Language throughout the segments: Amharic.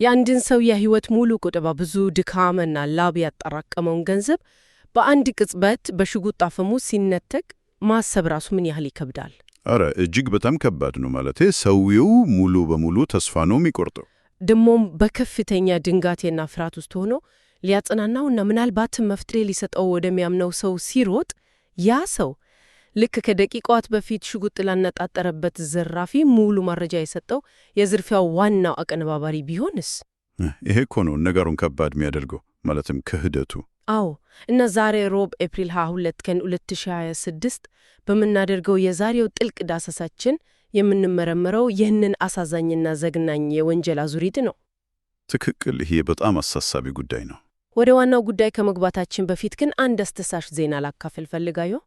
የአንድን ሰው የህይወት ሙሉ ቁጠባ ብዙ ድካምና ላብ ያጠራቀመውን ገንዘብ በአንድ ቅጽበት በሽጉጥ አፈሙዝ ሲነጠቅ ማሰብ ራሱ ምን ያህል ይከብዳል? አረ እጅግ በጣም ከባድ ነው። ማለቴ ሰውየው ሙሉ በሙሉ ተስፋ ነው የሚቆርጠው። ደሞም በከፍተኛ ድንጋቴና ፍርሃት ውስጥ ሆኖ ሊያጽናናውና ምናልባትም መፍትሄ ሊሰጠው ወደሚያምነው ሰው ሲሮጥ ያ ሰው ልክ ከደቂቃዎች በፊት ሽጉጥ ላነጣጠረበት ዘራፊ ሙሉ መረጃ የሰጠው የዝርፊያው ዋናው አቀነባባሪ ቢሆንስ? ይሄ እኮ ነው ነገሩን ከባድ የሚያደርገው፣ ማለትም ክህደቱ። አዎ። እና ዛሬ ሮብ ኤፕሪል 22 ቀን 2026 በምናደርገው የዛሬው ጥልቅ ዳሰሳችን የምንመረምረው ይህንን አሳዛኝና ዘግናኝ የወንጀል አዙሪት ነው። ትክክል። ይሄ በጣም አሳሳቢ ጉዳይ ነው። ወደ ዋናው ጉዳይ ከመግባታችን በፊት ግን አንድ አስተሳሽ ዜና ላካፍል ፈልጋለሁ።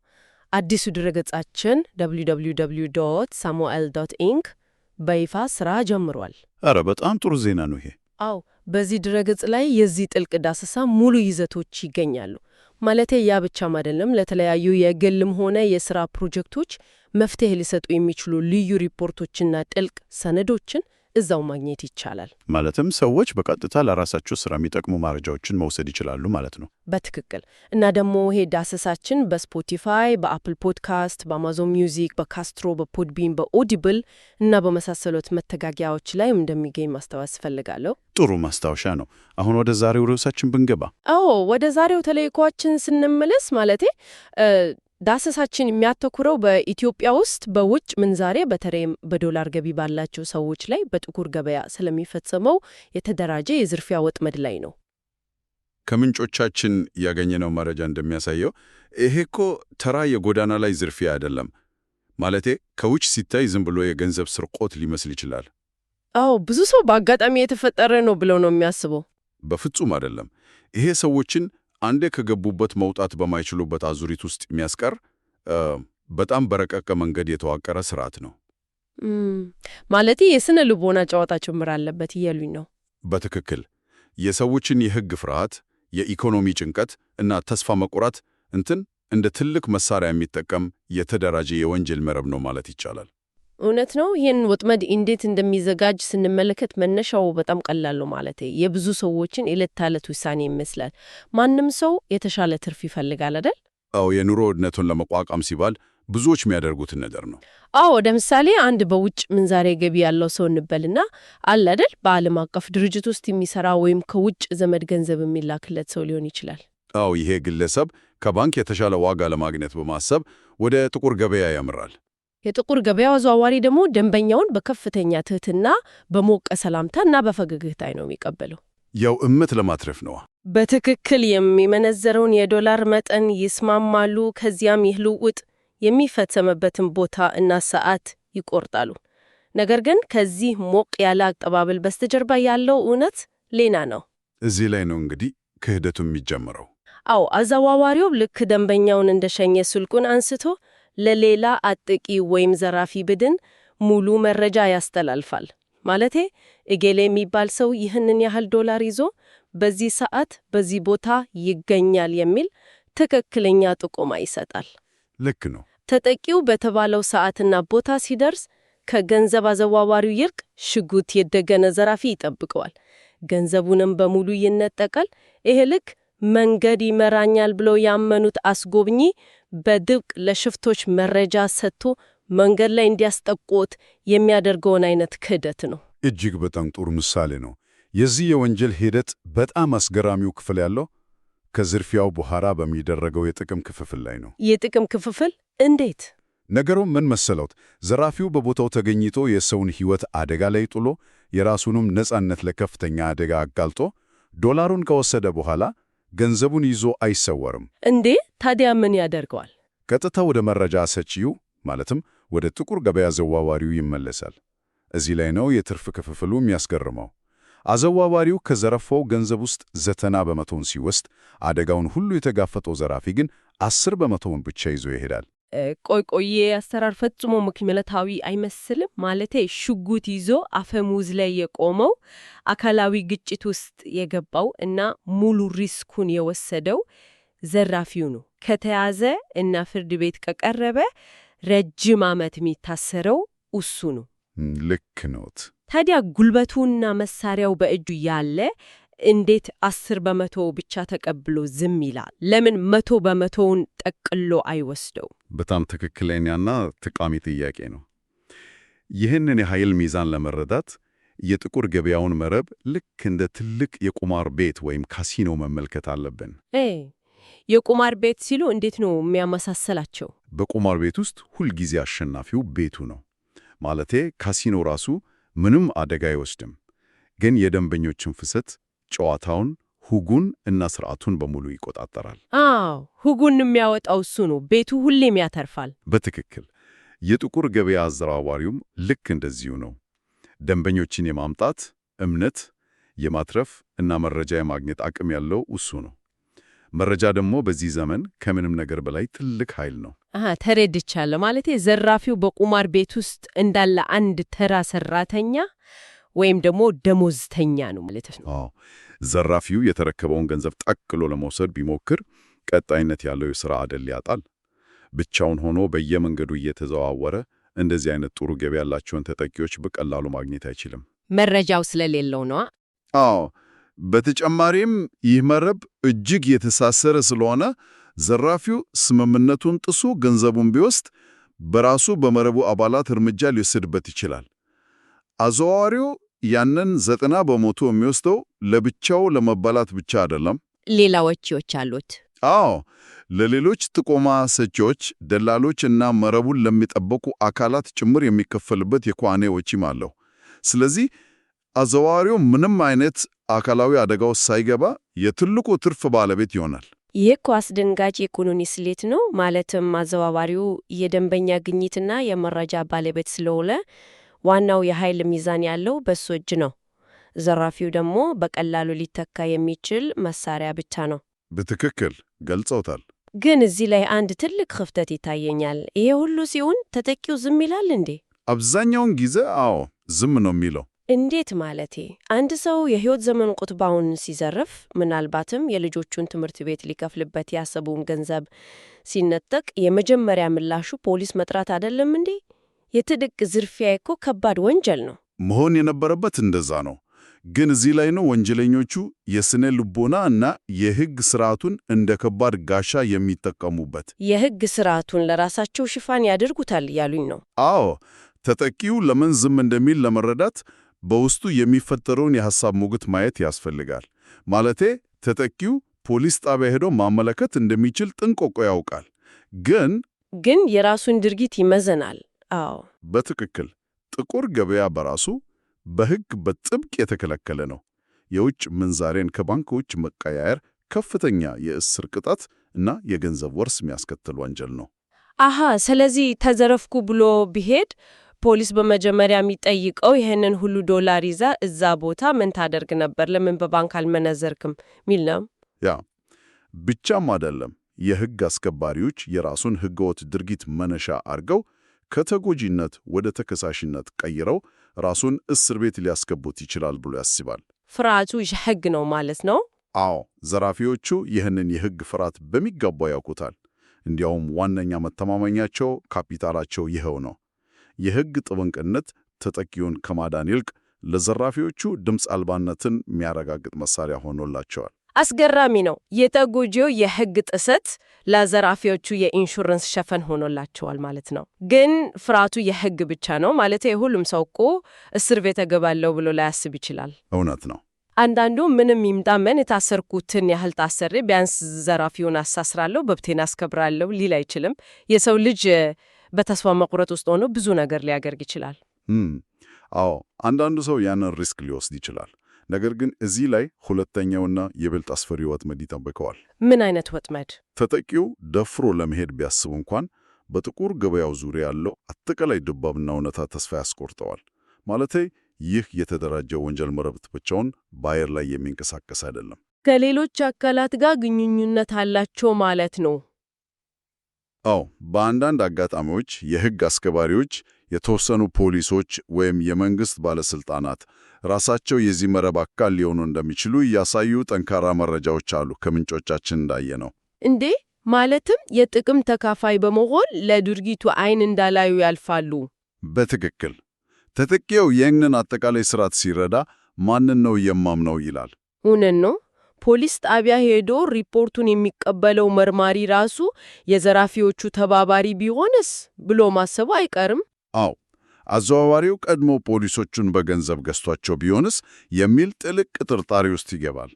አዲሱ ድረገጻችን www.samuel.inc በይፋ ስራ ጀምሯል። አረ በጣም ጥሩ ዜና ነው ይሄ። አዎ፣ በዚህ ድረገጽ ላይ የዚህ ጥልቅ ዳሰሳ ሙሉ ይዘቶች ይገኛሉ። ማለቴ ያ ብቻም አይደለም፣ ለተለያዩ የግልም ሆነ የሥራ ፕሮጀክቶች መፍትሄ ሊሰጡ የሚችሉ ልዩ ሪፖርቶችና ጥልቅ ሰነዶችን እዛው ማግኘት ይቻላል። ማለትም ሰዎች በቀጥታ ለራሳቸው ስራ የሚጠቅሙ መረጃዎችን መውሰድ ይችላሉ ማለት ነው። በትክክል። እና ደግሞ ይሄ ዳሰሳችን በስፖቲፋይ፣ በአፕል ፖድካስት፣ በአማዞን ሚውዚክ፣ በካስትሮ፣ በፖድቢን፣ በኦዲብል እና በመሳሰሉት መተጋጊያዎች ላይ እንደሚገኝ ማስታወስ እፈልጋለሁ። ጥሩ ማስታወሻ ነው። አሁን ወደ ዛሬው ርዕሳችን ብንገባ። አዎ፣ ወደ ዛሬው ተልዕኳችን ስንመለስ ማለቴ ዳሰሳችን የሚያተኩረው በኢትዮጵያ ውስጥ በውጭ ምንዛሬ በተለይም በዶላር ገቢ ባላቸው ሰዎች ላይ በጥቁር ገበያ ስለሚፈጸመው የተደራጀ የዝርፊያ ወጥመድ ላይ ነው። ከምንጮቻችን ያገኘነው መረጃ እንደሚያሳየው ይሄ እኮ ተራ የጎዳና ላይ ዝርፊያ አይደለም። ማለቴ ከውጭ ሲታይ ዝም ብሎ የገንዘብ ስርቆት ሊመስል ይችላል። አዎ፣ ብዙ ሰው በአጋጣሚ የተፈጠረ ነው ብለው ነው የሚያስበው። በፍጹም አይደለም። ይሄ ሰዎችን አንዴ ከገቡበት መውጣት በማይችሉበት አዙሪት ውስጥ የሚያስቀር በጣም በረቀቀ መንገድ የተዋቀረ ስርዓት ነው። ማለቴ የስነ ልቦና ጨዋታ ጭምር አለበት እያሉኝ ነው? በትክክል። የሰዎችን የህግ ፍርሃት፣ የኢኮኖሚ ጭንቀት እና ተስፋ መቁረጥ እንደ ትልቅ መሳሪያ የሚጠቀም የተደራጀ የወንጀል መረብ ነው ማለት ይቻላል። እውነት ነው። ይህን ወጥመድ እንዴት እንደሚዘጋጅ ስንመለከት መነሻው በጣም ቀላል ነው። ማለት የብዙ ሰዎችን የዕለት ተዕለት ውሳኔ ይመስላል። ማንም ሰው የተሻለ ትርፍ ይፈልጋል አይደል? አዎ፣ የኑሮ ውድነቱን ለመቋቋም ሲባል ብዙዎች የሚያደርጉትን ነገር ነው። አዎ፣ ለምሳሌ አንድ በውጭ ምንዛሬ ገቢ ያለው ሰው እንበልና አለ አይደል፣ በዓለም አቀፍ ድርጅት ውስጥ የሚሰራ ወይም ከውጭ ዘመድ ገንዘብ የሚላክለት ሰው ሊሆን ይችላል። አዎ፣ ይሄ ግለሰብ ከባንክ የተሻለ ዋጋ ለማግኘት በማሰብ ወደ ጥቁር ገበያ ያመራል። የጥቁር ገበያ አዘዋዋሪ ደግሞ ደንበኛውን በከፍተኛ ትህትና፣ በሞቀ ሰላምታና በፈገግታ ነው የሚቀበለው። ያው እምነት ለማትረፍ ነው። በትክክል የሚመነዘረውን የዶላር መጠን ይስማማሉ። ከዚያም ይህ ልውውጥ የሚፈጸምበትን ቦታ እና ሰዓት ይቆርጣሉ። ነገር ግን ከዚህ ሞቅ ያለ አቀባበል በስተጀርባ ያለው እውነት ሌላ ነው። እዚህ ላይ ነው እንግዲህ ክህደቱ የሚጀምረው። አዎ፣ አዘዋዋሪው ልክ ደንበኛውን እንደሸኘ ስልኩን አንስቶ ለሌላ አጥቂ ወይም ዘራፊ ቡድን ሙሉ መረጃ ያስተላልፋል። ማለቴ እገሌ የሚባል ሰው ይህንን ያህል ዶላር ይዞ በዚህ ሰዓት በዚህ ቦታ ይገኛል የሚል ትክክለኛ ጥቆማ ይሰጣል። ልክ ነው። ተጠቂው በተባለው ሰዓትና ቦታ ሲደርስ ከገንዘብ አዘዋዋሪው ይልቅ ሽጉጥ የደገነ ዘራፊ ይጠብቀዋል። ገንዘቡንም በሙሉ ይነጠቃል። ይሄ ልክ መንገድ ይመራኛል ብለው ያመኑት አስጎብኚ በድብቅ ለሽፍቶች መረጃ ሰጥቶ መንገድ ላይ እንዲያስጠቁት የሚያደርገውን አይነት ክህደት ነው። እጅግ በጣም ጥሩ ምሳሌ ነው። የዚህ የወንጀል ሂደት በጣም አስገራሚው ክፍል ያለው ከዝርፊያው በኋላ በሚደረገው የጥቅም ክፍፍል ላይ ነው። የጥቅም ክፍፍል እንዴት? ነገሩ ምን መሰሎት? ዘራፊው በቦታው ተገኝቶ የሰውን ሕይወት አደጋ ላይ ጥሎ የራሱንም ነጻነት ለከፍተኛ አደጋ አጋልጦ ዶላሩን ከወሰደ በኋላ ገንዘቡን ይዞ አይሰወርም። እንዴ! ታዲያ ምን ያደርገዋል? ቀጥታ ወደ መረጃ ሰጪው ማለትም ወደ ጥቁር ገበያ አዘዋዋሪው ይመለሳል። እዚህ ላይ ነው የትርፍ ክፍፍሉ የሚያስገርመው። አዘዋዋሪው ከዘረፋው ገንዘብ ውስጥ 90% ሲወስድ፣ አደጋውን ሁሉ የተጋፈጠው ዘራፊ ግን 10% ብቻ ይዞ ይሄዳል። ቆይ አሰራር ፈጽሞ ምክንያታዊ አይመስልም? ማለቴ ሽጉጥ ይዞ አፈሙዝ ላይ የቆመው፣ አካላዊ ግጭት ውስጥ የገባው እና ሙሉ ሪስኩን የወሰደው ዘራፊው ነው። ከተያዘ እና ፍርድ ቤት ከቀረበ ረጅም ዓመት የሚታሰረው እሱ ነው። ልክ ኖት። ታዲያ ጉልበቱና መሳሪያው በእጁ ያለ እንዴት 10% ብቻ ተቀብሎ ዝም ይላል? ለምን 100%ውን ጠቅሎ አይወስደው? በጣም ትክክለኛና ጠቃሚ ጥያቄ ነው። ይህንን የኃይል ሚዛን ለመረዳት የጥቁር ገበያውን መረብ ልክ እንደ ትልቅ የቁማር ቤት ወይም ካሲኖ መመልከት አለብን። የቁማር ቤት ሲሉ እንዴት ነው የሚያመሳሰላቸው? በቁማር ቤት ውስጥ ሁልጊዜ አሸናፊው ቤቱ ነው። ማለቴ ካሲኖ ራሱ ምንም አደጋ አይወስድም፣ ግን የደንበኞችን ፍሰት፣ ጨዋታውን፣ ሁጉን እና ስርዓቱን በሙሉ ይቆጣጠራል። ሁጉን የሚያወጣው እሱ ነው። ቤቱ ሁሌም ያተርፋል። በትክክል። የጥቁር ገበያ አዘዋዋሪውም ልክ እንደዚሁ ነው። ደንበኞችን የማምጣት እምነት የማትረፍ እና መረጃ የማግኘት አቅም ያለው እሱ ነው። መረጃ ደግሞ በዚህ ዘመን ከምንም ነገር በላይ ትልቅ ኃይል ነው። ተረድቻለሁ። ማለቴ ዘራፊው በቁማር ቤት ውስጥ እንዳለ አንድ ተራ ሰራተኛ ወይም ደግሞ ደሞዝተኛ ነው ማለት ነው። ዘራፊው የተረከበውን ገንዘብ ጠቅሎ ለመውሰድ ቢሞክር ቀጣይነት ያለው የሥራ ዕድል ያጣል። ብቻውን ሆኖ በየመንገዱ እየተዘዋወረ እንደዚህ አይነት ጥሩ ገቢ ያላቸውን ተጠቂዎች በቀላሉ ማግኘት አይችልም፣ መረጃው ስለሌለው ነው። በተጨማሪም ይህ መረብ እጅግ የተሳሰረ ስለሆነ ዘራፊው ስምምነቱን ጥሶ ገንዘቡን ቢወስድ በራሱ በመረቡ አባላት እርምጃ ሊወስድበት ይችላል። አዘዋዋሪው ያንን 90% የሚወስደው ለብቻው ለመባላት ብቻ አይደለም፣ ሌላ ወጪዎች አሉት። ለሌሎች ጥቆማ ሰጪዎች፣ ደላሎች እና መረቡን ለሚጠበቁ አካላት ጭምር የሚከፈልበት የኳኔ ወጪም አለው። ስለዚህ አዘዋዋሪው ምንም አይነት አካላዊ አደጋው ሳይገባ የትልቁ ትርፍ ባለቤት ይሆናል። ይህ እኮ አስደንጋጭ የኢኮኖሚ ስሌት ነው። ማለትም አዘዋዋሪው የደንበኛ ግኝትና የመረጃ ባለቤት ስለሆነ ዋናው የኃይል ሚዛን ያለው በሱ እጅ ነው። ዘራፊው ደግሞ በቀላሉ ሊተካ የሚችል መሳሪያ ብቻ ነው። በትክክል ገልጸውታል። ግን እዚህ ላይ አንድ ትልቅ ክፍተት ይታየኛል። ይሄ ሁሉ ሲሆን ተጠቂው ዝም ይላል እንዴ? አብዛኛውን ጊዜ ዝም ነው የሚለው። እንዴት ማለቴ? አንድ ሰው የህይወት ዘመን ቁጥባውን ሲዘርፍ፣ ምናልባትም የልጆቹን ትምህርት ቤት ሊከፍልበት ያሰቡን ገንዘብ ሲነጠቅ የመጀመሪያ ምላሹ ፖሊስ መጥራት አይደለም እንዴ? የትጥቅ ዝርፊያ እኮ ከባድ ወንጀል ነው። መሆን የነበረበት እንደዛ ነው። ግን እዚህ ላይ ነው ወንጀለኞቹ የስነ ልቦና እና የህግ ስርዓቱን እንደ ከባድ ጋሻ የሚጠቀሙበት። የህግ ስርዓቱን ለራሳቸው ሽፋን ያደርጉታል ያሉኝ ነው። ተጠቂው ለምን ዝም እንደሚል ለመረዳት በውስጡ የሚፈጠረውን የሐሳብ ሙግት ማየት ያስፈልጋል። ማለቴ ተጠቂው ፖሊስ ጣቢያ ሄዶ ማመለከት እንደሚችል ጥንቆቆ ያውቃል። ግን የራሱን ድርጊት ይመዘናል። በትክክል። ጥቁር ገበያ በራሱ በህግ በጥብቅ የተከለከለ ነው። የውጭ ምንዛሬን ከባንኮች መቀያየር ከፍተኛ የእስር ቅጣት እና የገንዘብ ወርስ የሚያስከትል ወንጀል ነው። ስለዚህ ተዘረፍኩ ብሎ ቢሄድ ፖሊስ በመጀመሪያ የሚጠይቀው ይህንን ሁሉ ዶላር ይዛ እዛ ቦታ ምን ታደርግ ነበር፣ ለምን በባንክ አልመነዘርክም ሚል ነው። ብቻም አይደለም። የህግ አስከባሪዎች የራሱን ህገወጥ ድርጊት መነሻ አድርገው ከተጎጂነት ወደ ተከሳሽነት ቀይረው ራሱን እስር ቤት ሊያስገቡት ይችላል ብሎ ያስባል። ፍርሃቱ ህግ ነው ማለት ነው። ዘራፊዎቹ ይህንን የህግ ፍርሃት በሚገባ ያውቁታል። እንዲያውም ዋነኛ መተማመኛቸው ካፒታላቸው ይኸው ነው። የህግ ጥብቅነት ተጠቂውን ከማዳን ይልቅ ለዘራፊዎቹ ድምፅ አልባነትን የሚያረጋግጥ መሳሪያ ሆኖላቸዋል። አስገራሚ ነው። የተጎጂው የህግ ጥሰት ለዘራፊዎቹ የኢንሹራንስ ሸፈን ሆኖላቸዋል ማለት ነው። ግን ፍርሃቱ የህግ ብቻ ነው ማለት ሁሉም ሰው እኮ እስር ቤት እገባለሁ ብሎ ላያስብ ይችላል። እውነት ነው። አንዳንዱ ምንም ይምጣ ምን የታሰርኩትን ያህል ታሰሬ ቢያንስ ዘራፊውን አሳስራለሁ፣ መብቴን አስከብራለሁ ሊል አይችልም። የሰው ልጅ በተስፋ መቁረጥ ውስጥ ሆኖ ብዙ ነገር ሊያደርግ ይችላል። አንዳንዱ ሰው ያንን ሪስክ ሊወስድ ይችላል። ነገር ግን እዚህ ላይ ሁለተኛውና ይበልጥ አስፈሪ ወጥመድ ይጠብቀዋል። ምን አይነት ወጥመድ? ተጠቂው ደፍሮ ለመሄድ ቢያስብ እንኳን በጥቁር ገበያው ዙሪያ ያለው አጠቃላይ ድባብና እውነታ ተስፋ ያስቆርጠዋል። ማለቴ ይህ የተደራጀ ወንጀል መረብ ብቻውን በአየር ላይ የሚንቀሳቀስ አይደለም። ከሌሎች አካላት ጋር ግንኙነት አላቸው ማለት ነው። በአንዳንድ አጋጣሚዎች የህግ አስከባሪዎች፣ የተወሰኑ ፖሊሶች ወይም የመንግስት ባለስልጣናት ራሳቸው የዚህ መረብ አካል ሊሆኑ እንደሚችሉ እያሳዩ ጠንካራ መረጃዎች አሉ ከምንጮቻችን እንዳየነው። እንዴ? ማለትም የጥቅም ተካፋይ በመሆን ለድርጊቱ አይን እንዳላዩ ያልፋሉ። በትክክል። ተጠቂው ይህንን አጠቃላይ ስርዓት ሲረዳ ማንን ነው የማምነው ይላል። እውነት ነው። ፖሊስ ጣቢያ ሄዶ ሪፖርቱን የሚቀበለው መርማሪ ራሱ የዘራፊዎቹ ተባባሪ ቢሆንስ ብሎ ማሰቡ አይቀርም። አዎ፣ አዘዋዋሪው ቀድሞ ፖሊሶቹን በገንዘብ ገዝቷቸው ቢሆንስ የሚል ጥልቅ ጥርጣሬ ውስጥ ይገባል።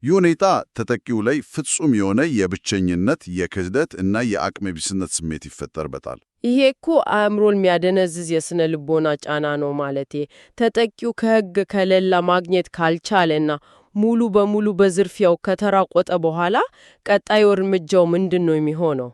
ይህ ሁኔታ ተጠቂው ላይ ፍጹም የሆነ የብቸኝነት፣ የክህደት እና የአቅመ ቢስነት ስሜት ይፈጠርበታል። ይሄ እኮ አእምሮን የሚያደነዝዝ የስነ ልቦና ጫና ነው ማለቴ። ተጠቂው ከሕግ ከለላ ማግኘት ካልቻለና ሙሉ በሙሉ በዝርፊያው ከተራቆጠ በኋላ ቀጣዩ እርምጃው ምንድን ነው የሚሆነው?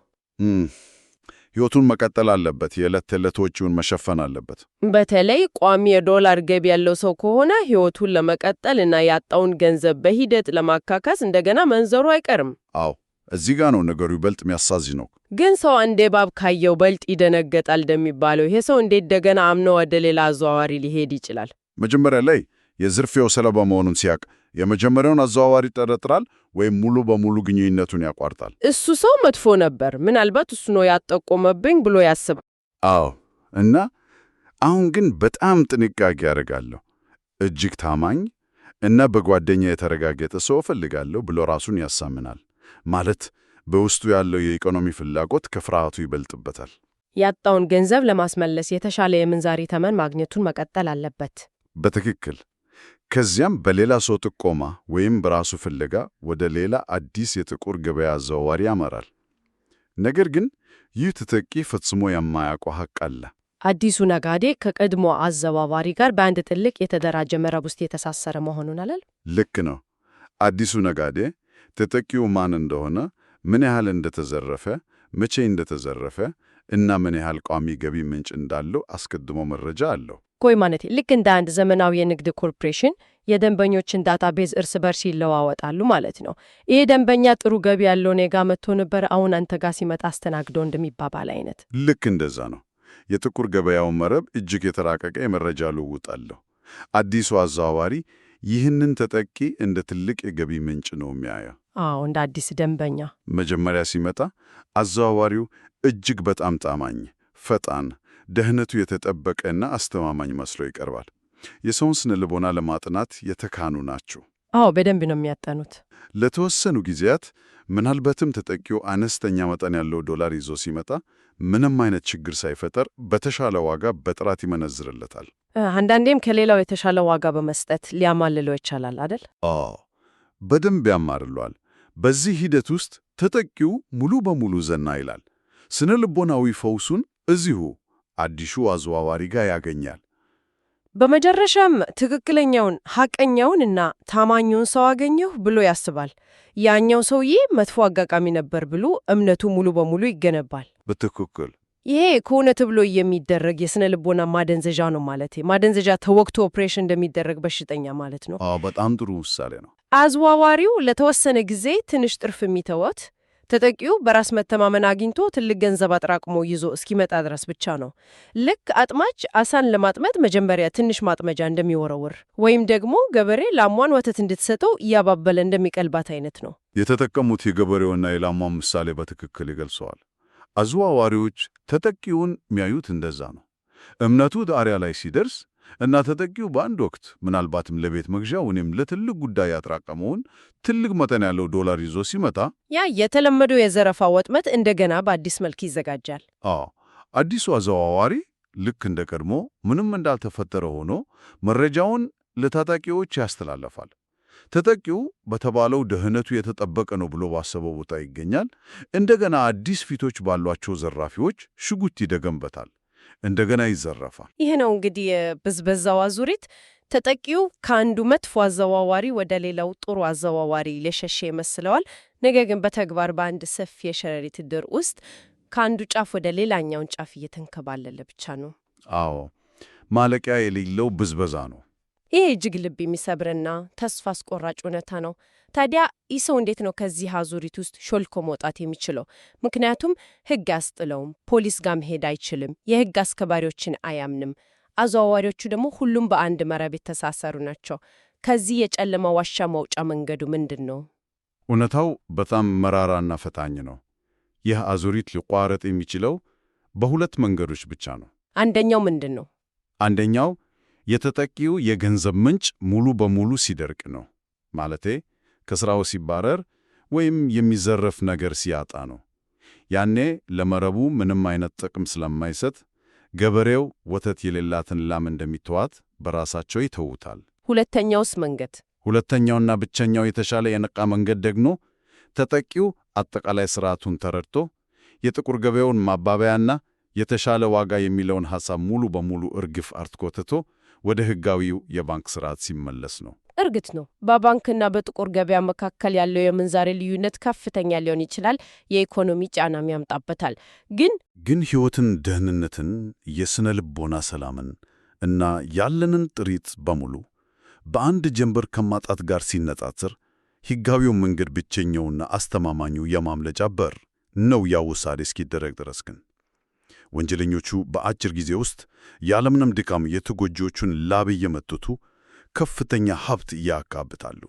ሕይወቱን መቀጠል አለበት። የዕለት ተዕለት ወጪውን መሸፈን አለበት። በተለይ ቋሚ የዶላር ገቢ ያለው ሰው ከሆነ ሕይወቱን ለመቀጠል እና ያጣውን ገንዘብ በሂደት ለማካካስ እንደገና መንዘሩ አይቀርም። አዎ፣ እዚህ ጋ ነው ነገሩ ይበልጥ የሚያሳዝነው። ግን ሰው አንዴ እባብ ካየው በልጥ ይደነገጣል እንደሚባለው ይሄ ሰው እንዴት እንደገና አምኖ ወደ ሌላ አዘዋዋሪ ሊሄድ ይችላል? መጀመሪያ ላይ የዝርፊያው ሰለባ መሆኑን ሲያቅ የመጀመሪያውን አዘዋዋሪ ይጠረጥራል ወይም ሙሉ በሙሉ ግንኙነቱን ያቋርጣል። እሱ ሰው መጥፎ ነበር፣ ምናልባት እሱ ነው ያጠቆመብኝ ብሎ ያስባል። አዎ፣ እና አሁን ግን በጣም ጥንቃቄ ያደርጋለሁ። እጅግ ታማኝ እና በጓደኛ የተረጋገጠ ሰው እፈልጋለሁ ብሎ ራሱን ያሳምናል። ማለት በውስጡ ያለው የኢኮኖሚ ፍላጎት ከፍርሃቱ ይበልጥበታል። ያጣውን ገንዘብ ለማስመለስ የተሻለ የምንዛሪ ተመን ማግኘቱን መቀጠል አለበት። በትክክል። ከዚያም በሌላ ሰው ጥቆማ ወይም በራሱ ፍለጋ ወደ ሌላ አዲስ የጥቁር ገበያ አዘዋዋሪ ያመራል። ነገር ግን ይህ ተጠቂ ፈጽሞ የማያውቀው ሐቅ አለ። አዲሱ ነጋዴ ከቀድሞ አዘዋዋሪ ጋር በአንድ ትልቅ የተደራጀ መረብ ውስጥ የተሳሰረ መሆኑን አላል? ልክ ነው። አዲሱ ነጋዴ ተጠቂው ማን እንደሆነ፣ ምን ያህል እንደተዘረፈ፣ መቼ እንደተዘረፈ እና ምን ያህል ቋሚ ገቢ ምንጭ እንዳለው አስቀድሞ መረጃ አለው። ቆይ ማለት ልክ እንደ አንድ ዘመናዊ የንግድ ኮርፖሬሽን የደንበኞችን ዳታቤዝ እርስ በርስ ይለዋወጣሉ ማለት ነው። ይሄ ደንበኛ ጥሩ ገቢ ያለው እኔ ጋ መጥቶ ነበር፣ አሁን አንተ ጋር ሲመጣ አስተናግዶ እንደሚባባል አይነት። ልክ እንደዛ ነው። የጥቁር ገበያው መረብ እጅግ የተራቀቀ የመረጃ ልውውጥ አለው። አዲሱ አዘዋዋሪ ይህንን ተጠቂ እንደ ትልቅ የገቢ ምንጭ ነው የሚያየው። አዎ፣ እንደ አዲስ ደንበኛ። መጀመሪያ ሲመጣ አዘዋዋሪው እጅግ በጣም ታማኝ፣ ፈጣን፣ ደህንነቱ የተጠበቀና አስተማማኝ መስሎ ይቀርባል። የሰውን ስነ ልቦና ለማጥናት የተካኑ ናቸው። አዎ፣ በደንብ ነው የሚያጠኑት። ለተወሰኑ ጊዜያት ምናልባትም ተጠቂው አነስተኛ መጠን ያለው ዶላር ይዞ ሲመጣ ምንም አይነት ችግር ሳይፈጠር በተሻለ ዋጋ በጥራት ይመነዝርለታል። አንዳንዴም ከሌላው የተሻለ ዋጋ በመስጠት ሊያማልለው ይቻላል አይደል? አዎ፣ በደንብ ያማርለዋል። በዚህ ሂደት ውስጥ ተጠቂው ሙሉ በሙሉ ዘና ይላል። ስነ ልቦናዊ ፈውሱን እዚሁ አዲሱ አዘዋዋሪ ጋር ያገኛል። በመጨረሻም ትክክለኛውን ሐቀኛውን እና ታማኙን ሰው አገኘሁ ብሎ ያስባል። ያኛው ሰውዬ መጥፎ አጋጣሚ ነበር ብሎ እምነቱ ሙሉ በሙሉ ይገነባል። በትክክል ይሄ ከሆነ ተብሎ የሚደረግ የስነ ልቦና ማደንዘዣ ነው ማለት። ማደንዘዣ ተወግቶ ኦፕሬሽን እንደሚደረግ በሽተኛ ማለት ነው። በጣም ጥሩ ምሳሌ ነው። አዘዋዋሪው ለተወሰነ ጊዜ ትንሽ ትርፍ የሚተወት ተጠቂው በራስ መተማመን አግኝቶ ትልቅ ገንዘብ አጥራቅሞ ይዞ እስኪመጣ ድረስ ብቻ ነው። ልክ አጥማጅ አሳን ለማጥመድ መጀመሪያ ትንሽ ማጥመጃ እንደሚወረውር ወይም ደግሞ ገበሬ ላሟን ወተት እንድትሰጠው እያባበለ እንደሚቀልባት አይነት ነው። የተጠቀሙት የገበሬውና የላሟን ምሳሌ በትክክል ይገልጸዋል። አዘዋዋሪዎች ተጠቂውን የሚያዩት እንደዛ ነው። እምነቱ ጣሪያ ላይ ሲደርስ እና ተጠቂው በአንድ ወቅት ምናልባትም ለቤት መግዣ ወይም ለትልቅ ጉዳይ ያጠራቀመውን ትልቅ መጠን ያለው ዶላር ይዞ ሲመጣ ያ የተለመደው የዘረፋ ወጥመድ እንደገና በአዲስ መልክ ይዘጋጃል። አዲሱ አዘዋዋሪ ልክ እንደ ቀድሞ ምንም እንዳልተፈጠረ ሆኖ መረጃውን ለታጣቂዎች ያስተላልፋል። ተጠቂው በተባለው ደህንነቱ የተጠበቀ ነው ብሎ ባሰበው ቦታ ይገኛል። እንደገና አዲስ ፊቶች ባሏቸው ዘራፊዎች ሽጉጥ ይደገምበታል። እንደገና ይዘረፋል። ይህ ነው እንግዲህ የብዝበዛው አዙሪት። ተጠቂው ከአንዱ መጥፎ አዘዋዋሪ ወደ ሌላው ጥሩ አዘዋዋሪ ሊሸሽ ይመስለዋል። ነገር ግን በተግባር በአንድ ሰፊ የሸረሪት ድር ውስጥ ከአንዱ ጫፍ ወደ ሌላኛውን ጫፍ እየተንከባለለ ብቻ ነው። አዎ፣ ማለቂያ የሌለው ብዝበዛ ነው። ይህ እጅግ ልብ የሚሰብርና ተስፋ አስቆራጭ እውነታ ነው። ታዲያ ይህ ሰው እንዴት ነው ከዚህ አዙሪት ውስጥ ሾልኮ መውጣት የሚችለው? ምክንያቱም ሕግ አያስጥለውም፣ ፖሊስ ጋር መሄድ አይችልም፣ የሕግ አስከባሪዎችን አያምንም። አዘዋዋሪዎቹ ደግሞ ሁሉም በአንድ መረብ የተሳሰሩ ናቸው። ከዚህ የጨለማ ዋሻ መውጫ መንገዱ ምንድን ነው? እውነታው በጣም መራራና ፈታኝ ነው። ይህ አዙሪት ሊቋረጥ የሚችለው በሁለት መንገዶች ብቻ ነው። አንደኛው ምንድን ነው? አንደኛው የተጠቂው የገንዘብ ምንጭ ሙሉ በሙሉ ሲደርቅ ነው። ማለቴ ከሥራው ሲባረር ወይም የሚዘረፍ ነገር ሲያጣ ነው። ያኔ ለመረቡ ምንም አይነት ጥቅም ስለማይሰጥ ገበሬው ወተት የሌላትን ላም እንደሚተዋት በራሳቸው ይተውታል። ሁለተኛውስ መንገድ? ሁለተኛውና ብቸኛው የተሻለ የነቃ መንገድ ደግሞ ተጠቂው አጠቃላይ ሥርዓቱን ተረድቶ የጥቁር ገበያውን ማባበያና የተሻለ ዋጋ የሚለውን ሐሳብ ሙሉ በሙሉ እርግፍ አርትኮ ትቶ ወደ ሕጋዊው የባንክ ሥርዓት ሲመለስ ነው። እርግጥ ነው በባንክና በጥቁር ገበያ መካከል ያለው የምንዛሬ ልዩነት ከፍተኛ ሊሆን ይችላል፣ የኢኮኖሚ ጫናም ያምጣበታል። ግን ሕይወትን፣ ደህንነትን፣ የሥነ ልቦና ሰላምን እና ያለንን ጥሪት በሙሉ በአንድ ጀንበር ከማጣት ጋር ሲነጻጸር ሕጋዊው መንገድ ብቸኛውና አስተማማኙ የማምለጫ በር ነው። ያ ውሳኔ እስኪደረግ ድረስ ግን ወንጀለኞቹ በአጭር ጊዜ ውስጥ ያለምንም ድካም የተጎጂዎቹን ላብ እየመቱቱ ከፍተኛ ሀብት ያካብታሉ።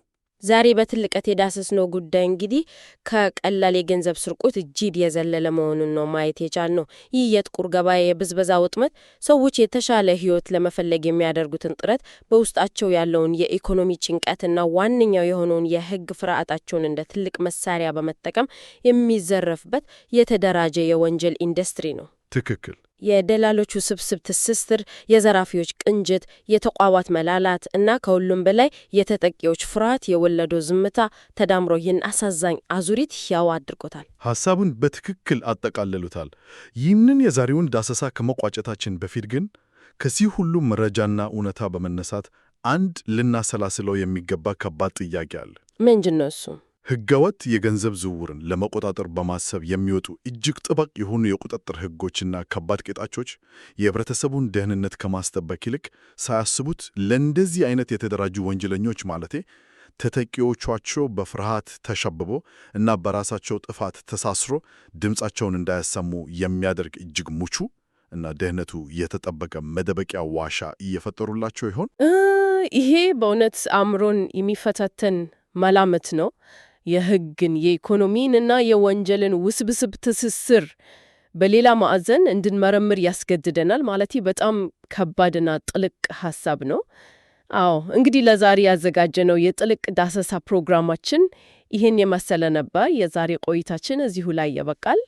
ዛሬ በትልቀት የዳሰስነው ጉዳይ እንግዲህ ከቀላል የገንዘብ ስርቆት እጅግ የዘለለ መሆኑን ነው ማየት የቻልነው። ይህ የጥቁር ገበያ የብዝበዛ ወጥመድ ሰዎች የተሻለ ሕይወት ለመፈለግ የሚያደርጉትን ጥረት፣ በውስጣቸው ያለውን የኢኮኖሚ ጭንቀትና ዋነኛው የሆነውን የሕግ ፍርሃታቸውን እንደ ትልቅ መሳሪያ በመጠቀም የሚዘረፍበት የተደራጀ የወንጀል ኢንዱስትሪ ነው። ትክክል። የደላሎቹ ስብስብ ትስስር፣ የዘራፊዎች ቅንጅት፣ የተቋማት መላላት እና ከሁሉም በላይ የተጠቂዎች ፍርሃት የወለደው ዝምታ ተዳምሮ ይህን አሳዛኝ አዙሪት ሕያው አድርጎታል። ሐሳቡን በትክክል አጠቃለሉታል። ይህንን የዛሬውን ዳሰሳ ከመቋጨታችን በፊት ግን ከዚህ ሁሉ መረጃና እውነታ በመነሳት አንድ ልናሰላስለው የሚገባ ከባድ ጥያቄ አለ። ምንድን ነው እሱ? ሕገወጥ የገንዘብ ዝውውርን ለመቆጣጠር በማሰብ የሚወጡ እጅግ ጥብቅ የሆኑ የቁጥጥር ሕጎችና ከባድ ቅጣቶች የህብረተሰቡን ደህንነት ከማስጠበቅ ይልቅ ሳያስቡት ለእንደዚህ አይነት የተደራጁ ወንጀለኞች ማለቴ ተጠቂዎቻቸው በፍርሃት ተሸብቦ እና በራሳቸው ጥፋት ተሳስሮ ድምፃቸውን እንዳያሰሙ የሚያደርግ እጅግ ምቹ እና ደህንነቱ የተጠበቀ መደበቂያ ዋሻ እየፈጠሩላቸው ይሆን? ይሄ በእውነት አእምሮን የሚፈታተን መላምት ነው። የሕግን የኢኮኖሚንና የወንጀልን ውስብስብ ትስስር በሌላ ማዕዘን እንድንመረምር ያስገድደናል። ማለት በጣም ከባድና ጥልቅ ሐሳብ ነው። አዎ እንግዲህ ለዛሬ ያዘጋጀነው የጥልቅ ዳሰሳ ፕሮግራማችን ይህን የመሰለ ነበር። የዛሬ ቆይታችን እዚሁ ላይ ያበቃል።